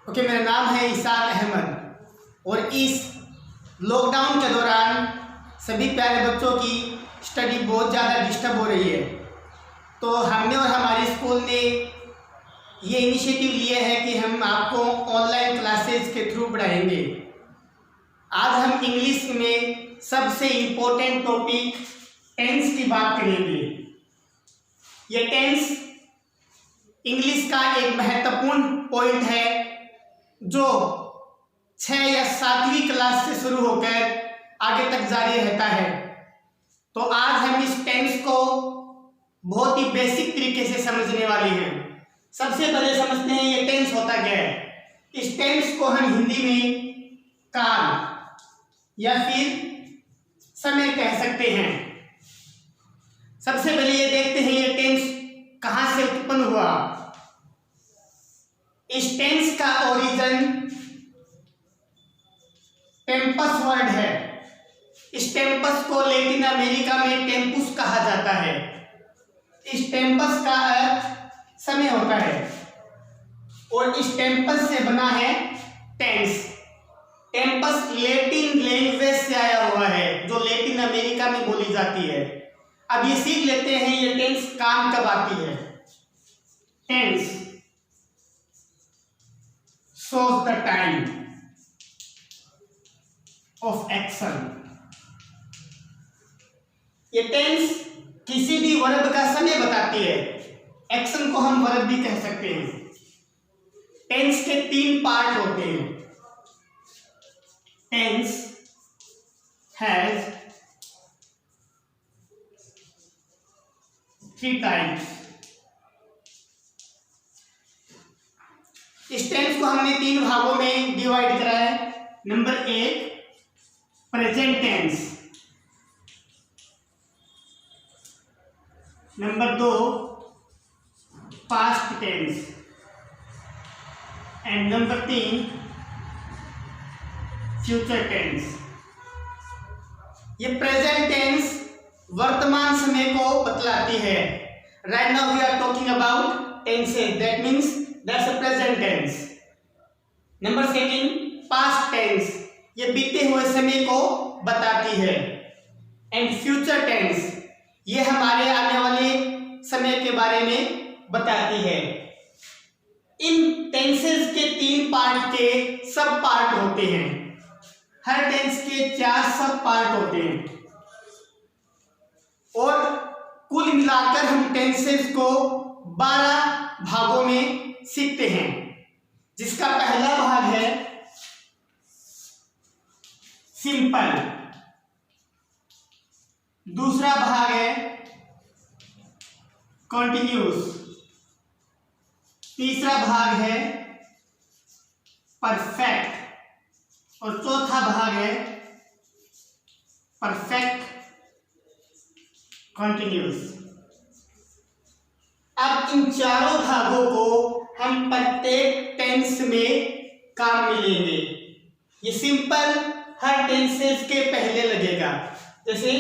Okay, मेरा नाम है इसाक अहमद और इस लॉकडाउन के दौरान सभी प्यारे बच्चों की स्टडी बहुत ज़्यादा डिस्टर्ब हो रही है। तो हमने और हमारे स्कूल ने ये इनिशिएटिव लिया है कि हम आपको ऑनलाइन क्लासेस के थ्रू पढ़ाएंगे। आज हम इंग्लिश में सबसे इम्पोर्टेंट टॉपिक टेंस की बात करेंगे। ये टेंस इंग्लिश का एक महत्वपूर्ण पॉइंट है जो 6 या 7वीं क्लास से शुरू होकर आगे तक जारी रहता है। तो आज हम इस टेंस को बहुत ही बेसिक तरीके से समझने वाले हैं। सबसे पहले समझते हैं ये टेंस होता क्या है। इस टेंस को हम हिंदी में काल या फिर समय कह सकते हैं। सबसे पहले ये देखते हैं ये टेंस कहां से उत्पन्न हुआ। इस टेंस का ओरिजिन टेम्पस वर्ड है। इस टेम्पस को लैटिन अमेरिका में टेम्पुस कहा जाता है। इस टेम्पस का अर्थ समय होता है और इस टेम्पस से बना है टेंस। टेम्पस लैटिन लैंग्वेज से आया हुआ है जो लैटिन अमेरिका में बोली जाती है। अब ये सीख लेते हैं ये टेंस काम कब आती है। Tense shows the time of action। ये टेंस किसी भी वर्ब का समय बताती है। एक्शन को हम वर्ब भी कह सकते हैं। टेंस के 3 पार्ट होते हैं। Tense has 3 types. इस टेंस को हमने 3 भागों में डिवाइड करा है। Number 1 present tense, number 2 past tense and number 3 future tense. ये प्रेजेंट टेंस वर्तमान समय को बतलाती है। Right now we are talking about tenses, that means that's a present tense। Number 2 past tense, ये बीते हुए समय को बताती है। एंड फ्यूचर टेंस, ये हमारे आने वाले समय के बारे में बताती है। इन टेंसेस के 3 पार्ट के सब पार्ट होते हैं। हर टेंस के 4 सब पार्ट होते हैं और कुल मिलाकर हम टेंसेस को 12 भागों में सीखते हैं। जिसका पहला भाग है सिंपल, दूसरा भाग है कॉन्टिन्यूस, तीसरा भाग है परफेक्ट और चौथा भाग है परफेक्ट कॉन्टिन्यूस। अब इन चारों भागों को हम प्रत्येक टेंस में काम मिलेंगे। ये सिंपल हर टेंसेस के पहले लगेगा, जैसे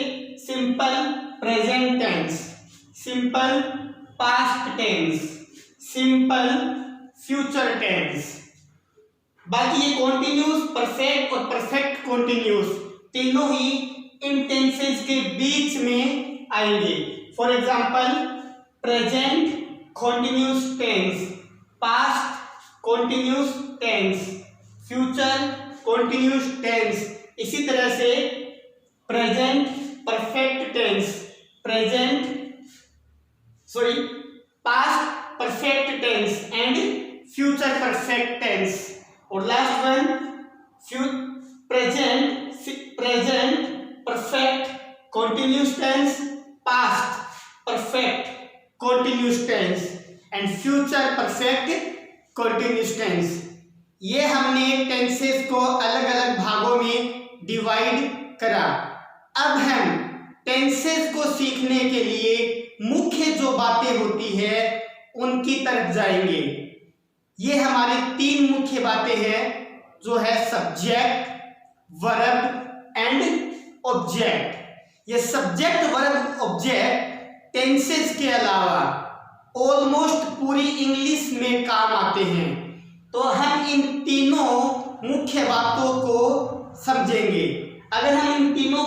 simple present tense, simple past tense, simple future tense. बाकी ये कॉन्टिन्यूस, परफेक्ट और परफेक्ट कॉन्टिन्यूस तीनों ही इन टेंसेस के बीच में आएंगे। For example present continuous tense, past continuous tense, future continuous tense। इसी तरह से present perfect tense, past perfect tense and future perfect tense। और last one present perfect continuous tense, past perfect continuous tense and future perfect continuous tense। ये हमने tenses को अलग अलग भागों में डिवाइड करा। अब हम टेंसेस को सीखने के लिए मुख्य जो बातें होती है उनकी तरफ जाएंगे। ये हमारी 3 मुख्य बातें हैं जो है सब्जेक्ट, वर्ब एंड ऑब्जेक्ट। ये सब्जेक्ट, वर्ब, ऑब्जेक्ट टेंसेस के अलावा ऑलमोस्ट पूरी इंग्लिश में काम आते हैं। तो हम इन तीनों मुख्य बातों को समझेंगे। अगर हम इन तीनों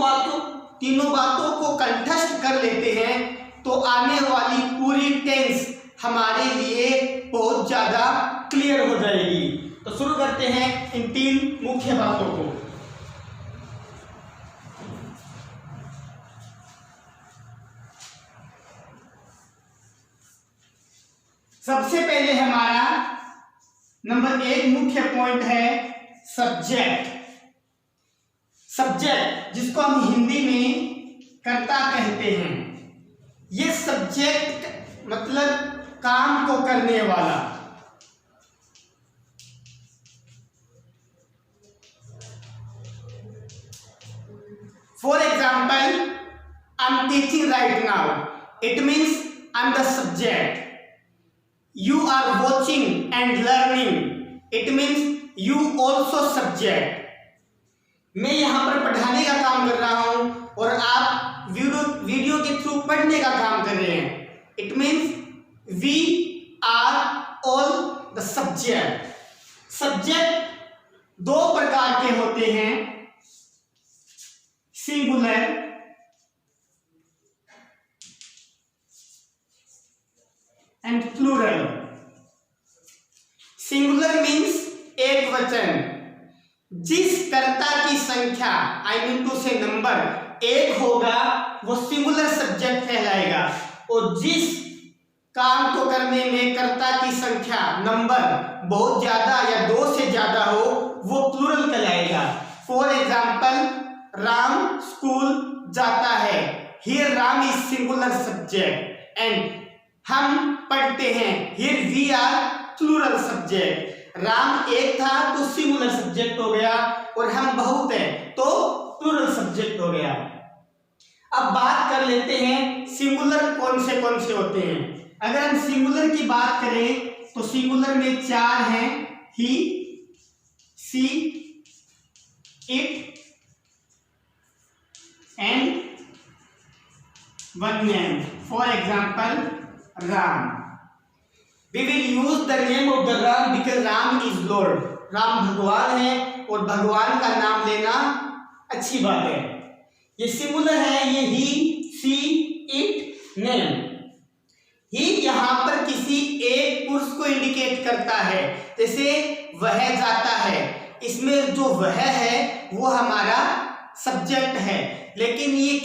बातों को कंठस्थ कर लेते हैं तो आने वाली पूरी टेंस हमारे लिए बहुत ज़्यादा क्लियर हो जाएगी। तो शुरू करते हैं इन तीन मुख्य बातों को। सबसे पहले हमारा नंबर 1 मुख्य पॉइंट है सब्जेक्ट। सब्जेक्ट जिसको हम हिंदी में कर्ता कहते हैं। ये सब्जेक्ट मतलब काम को करने वाला। For example, I am teaching right now, it means I am the subject. You are watching and learning. It means you also subject. मैं यहाँ पर पढ़ाने का काम कर रहा हूँ और आप वीडियो के थ्रू पढ़ने का काम कर रहे हैं। It means we are all the subject. Subject दो प्रकार के होते हैं, singular and plural. Singular means एक वचन। जिस कर्ता की संख्या आई मीन टू से नंबर एक होगा वो सिंगुलर सब्जेक्ट कहलाएगा, और जिस काम को करने में कर्ता की संख्या नंबर बहुत ज्यादा या दो से ज्यादा हो वो प्लूरल कहलाएगा। फॉर एग्जाम्पल, राम स्कूल जाता है। Here Ram is singular subject and हम पढ़ते हैं। Here we are plural subject. Ram एक था तो सिंगुलर सब्जेक्ट हो गया, और हम बहुत हैं तो प्लूरल सब्जेक्ट हो गया। अब बात कर लेते हैं सिंगुलर कौन से होते हैं। अगर हम सिंगुलर की बात करें तो सिंगुलर में 4 हैं, he, she, it and one name. For example, Ram. We will use the name of the Ram because Ram is Lord. Ram भगवान है और भगवान का नाम लेना अच्छी बात है। ये सिंगुलर है, ये ही, सी, इट, नेम। ही यहाँ पर किसी एक पुरुष को इंडिकेट करता है, जैसे वह जाता है। इसमें जो वह है वो हमारा सब्जेक्ट है, लेकिन ये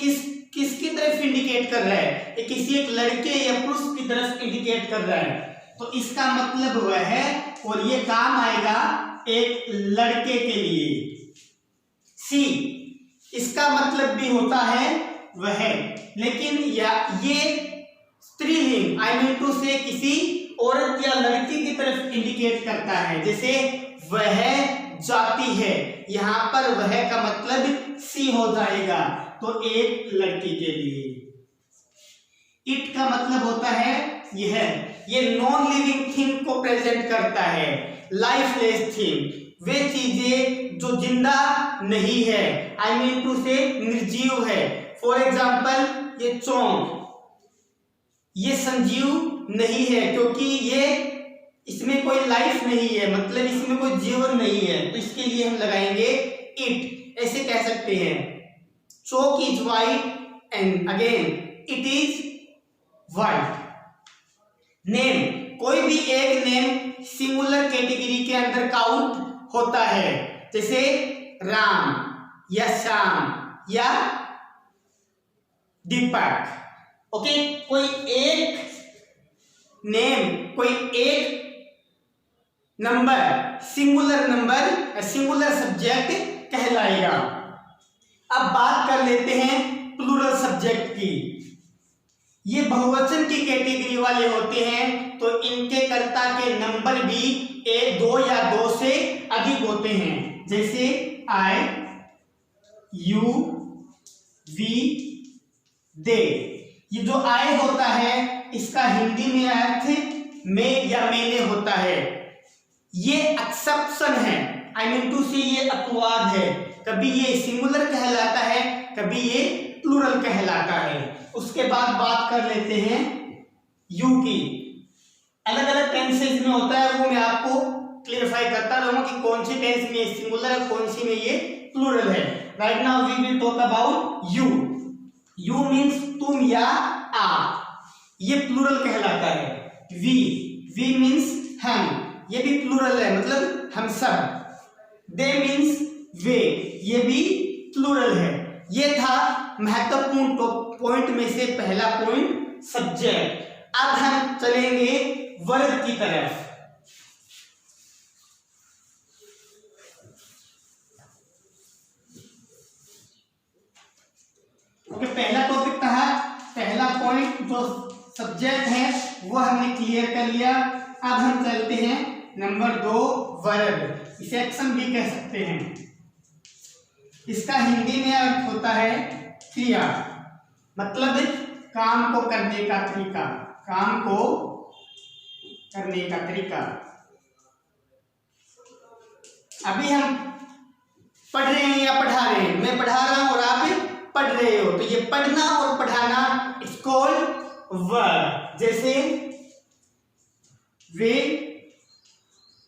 किसकी तरफ इंडिकेट कर रहा है? ये किसी एक लड़के या पुरुष की तरफ इंडिकेट कर रहा है, तो इसका मतलब वह है, और ये काम आएगा एक लड़के के लिए। सी, इसका मतलब भी होता है वह, लेकिन ये स्त्रीलिंग आई मीन टू से किसी औरत या लड़की की तरफ इंडिकेट करता है, जैसे वह जाती है। यहाँ पर वह का मतलब सी हो जाएगा, तो एक लड़की के लिए। इट का मतलब होता है ये नॉन लिविंग थिंग को प्रेजेंट करता है, लाइफलेस थिंग, वे चीजें जो जिंदा नहीं है, आई मीन टू से निर्जीव है। फॉर एग्जाम्पल, ये चौंक, ये संजीव नहीं है क्योंकि ये इसमें कोई लाइफ नहीं है, मतलब इसमें कोई जीवन नहीं है, तो इसके लिए हम लगाएंगे इट। ऐसे कह सकते हैं, chalk is white and again it is white. Name, कोई भी एक नेम सिंगुलर कैटेगरी के अंदर काउंट होता है, जैसे राम या श्याम या दीपक। ओके, कोई एक नेम, कोई एक number singular number singular subject कहलाएगा। अब बात कर लेते हैं प्लूरल सब्जेक्ट की। ये बहुवचन की कैटेगरी वाले होते हैं, तो इनके कर्ता के नंबर भी 1, 2 या 2 से अधिक होते हैं, जैसे आई, यू, वी, दे। ये जो आई होता है इसका हिंदी में अर्थ मैं या मैंने होता है। ये एक्सेप्शन है, आई मीन टू से ये अपवाद है, कभी ये सिंगुलर कहलाता है, कभी ये प्लूरल कहलाता है। उसके बाद बात कर लेते हैं यू की। अलग अलग टेंसेस में होता है, वो मैं आपको क्लियरफाई करता रहूंगा कि कौन सी टेंस में ये सिंगुलर है, कौन सी में ये प्लूरल है। Right now we will talk about you. You means तुम या आप, ये प्लूरल कहलाता है। वी मीन्स हम, ये भी प्लूरल है, मतलब हम सब। दे मीन्स वे, ये भी प्लूरल है। ये था महत्वपूर्ण पॉइंट में से पहला पॉइंट, सब्जेक्ट। अब हम चलेंगे वर्ब की तरफ। ओके, पहला टॉपिक था, पहला पॉइंट जो सब्जेक्ट है वो हमने क्लियर कर लिया। अब हम चलते हैं नंबर 2, वर्ब। इसे एक्शन भी कह सकते हैं। इसका हिंदी में अर्थ होता है क्रिया, मतलब काम को करने का तरीका, काम को करने का तरीका। अभी हम पढ़ रहे हैं या पढ़ा रहे हैं, मैं पढ़ा रहा हूं और आप पढ़ रहे हो, तो ये पढ़ना और पढ़ाना इट्स कॉल्ड वर्ब। जैसे वे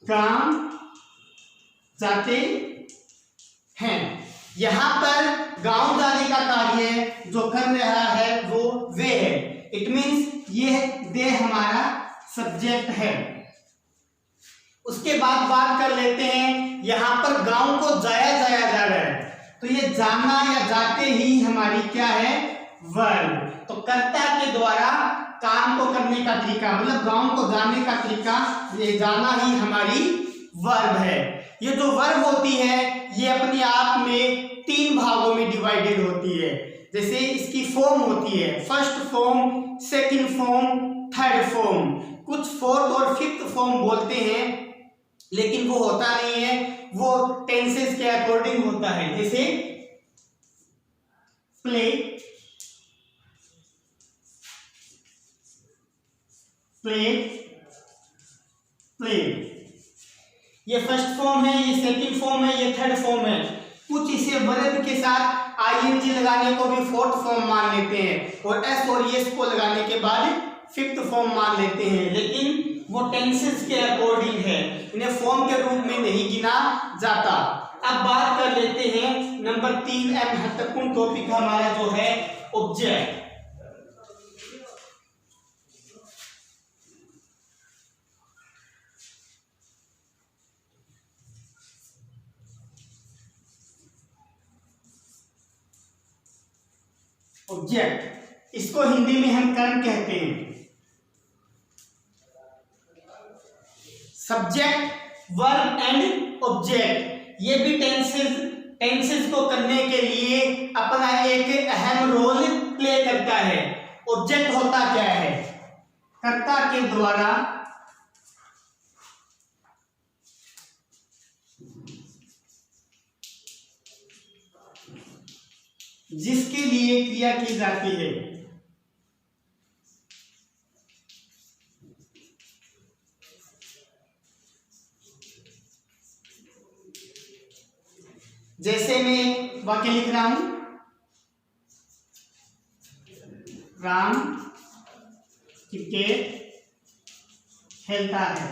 काम जाते हैं, यहां पर गांव जाने का कार्य जो कर रहा है वो वे है। इट मीन्स ये दे हमारा सब्जेक्ट है। उसके बाद बात कर लेते हैं, यहां पर गांव को जाया जा रहा है, तो ये जाना या जाते ही हमारी क्या है, वर्ब। तो कर्ता के द्वारा काम को करने का तरीका, मतलब गांव को जाने का तरीका, ये जाना ही हमारी वर्ब है। ये जो वर्ब होती है ये अपने आप में 3 भागों में डिवाइडेड होती है। जैसे इसकी फॉर्म होती है, first form, second form, third form. कुछ फोर्थ और फिफ्थ फॉर्म बोलते हैं, लेकिन वो होता नहीं है, वो टेंसेस के अकॉर्डिंग होता है। जैसे प्ले, प्ले, प्ले, ये फर्स्ट फॉर्म है, ये सेकंड फॉर्म है, ये थर्ड फॉर्म है। कुछ इसे वर्ब के साथ आईएनजी लगाने को भी फोर्थ फॉर्म मान लेते हैं, और एस और एस को लगाने के बाद फिफ्थ फॉर्म मान लेते हैं, लेकिन वो टेंसेस के अकॉर्डिंग है, इन्हें फॉर्म के रूप में नहीं गिना जाता। अब बात कर लेते हैं नंबर 3, महत्वपूर्ण टॉपिक हमारा जो है ऑब्जेक्ट। ऑब्जेक्ट, इसको हिंदी में हम कर्म कहते हैं। सब्जेक्ट, वर्ब एंड ऑब्जेक्ट, ये भी टेंसेस को करने के लिए अपना एक अहम रोल प्ले करता है। ऑब्जेक्ट होता क्या है, कर्ता के द्वारा जिसके लिए क्रिया की जाती है। जैसे मैं वाक्य लिख रहा हूं, राम क्रिकेट खेलता है।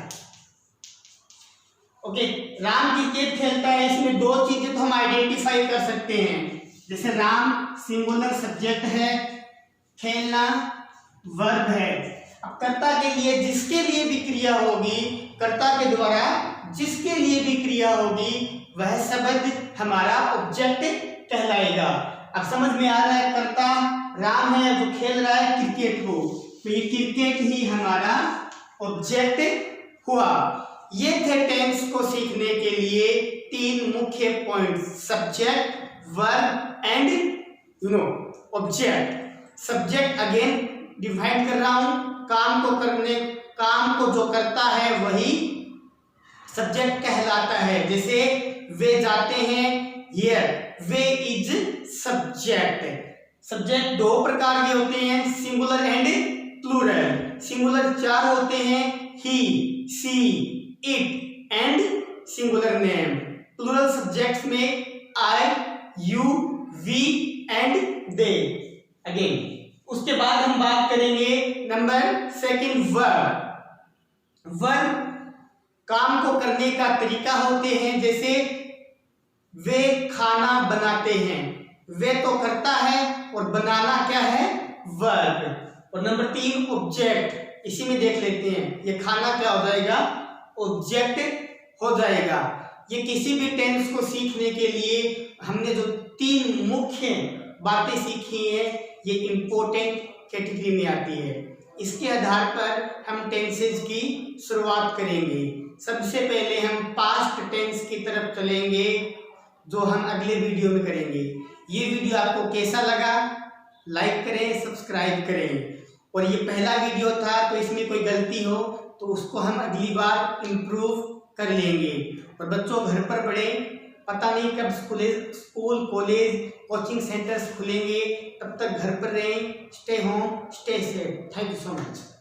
ओके, राम क्रिकेट खेलता है, इसमें 2 चीजें तो हम आइडेंटिफाई कर सकते हैं। जैसे राम सिंगुलर सब्जेक्ट है, खेलना वर्ब है। अब कर्ता के लिए जिसके लिए भी क्रिया होगी, कर्ता के द्वारा जिसके लिए भी क्रिया होगी, वह शब्द हमारा ऑब्जेक्ट कहलाएगा। अब समझ में आ रहा है, कर्ता राम है जो खेल रहा है क्रिकेट को, तो ये क्रिकेट ही हमारा ऑब्जेक्ट हुआ। ये थे टेंस को सीखने के लिए 3 मुख्य point, subject, verb and object. Subject again define कर रहा हूं, काम को जो करता है वही सब्जेक्ट कहलाता है। जैसे वे जाते हैं, here way is subject. Subject 2 प्रकार के होते हैं, सिंगुलर एंड प्लूरल। सिंगुलर 4 होते हैं, he, she, it and singular name. Plural subjects में I, you, we and they. Again उसके बाद हम बात करेंगे नंबर 2, वर्ब। वर्ब काम को करने का तरीका होते हैं, जैसे वे खाना बनाते हैं, वे तो करता है और बनाना क्या है, वर्ब। और नंबर 3 ऑब्जेक्ट, इसी में देख लेते हैं, ये खाना क्या हो जाएगा, ऑब्जेक्ट हो जाएगा। ये किसी भी टेंस को सीखने के लिए हमने जो 3 मुख्य बातें सीखी हैं, ये इंपॉर्टेंट कैटेगरी में आती है। इसके आधार पर हम टेंसेस की शुरुआत करेंगे। सबसे पहले हम पास्ट टेंस की तरफ चलेंगे, जो हम अगले वीडियो में करेंगे। ये वीडियो आपको कैसा लगा, लाइक करें, सब्सक्राइब करें। और ये पहला वीडियो था, तो इसमें कोई गलती हो तो उसको हम अगली बार इम्प्रूव कर लेंगे। और बच्चों घर पर पढ़ें, पता नहीं कब स्कूल कॉलेज कोचिंग सेंटर्स खुलेंगे, तब तक घर पर रहें। Stay home, stay safe. Thank you so much.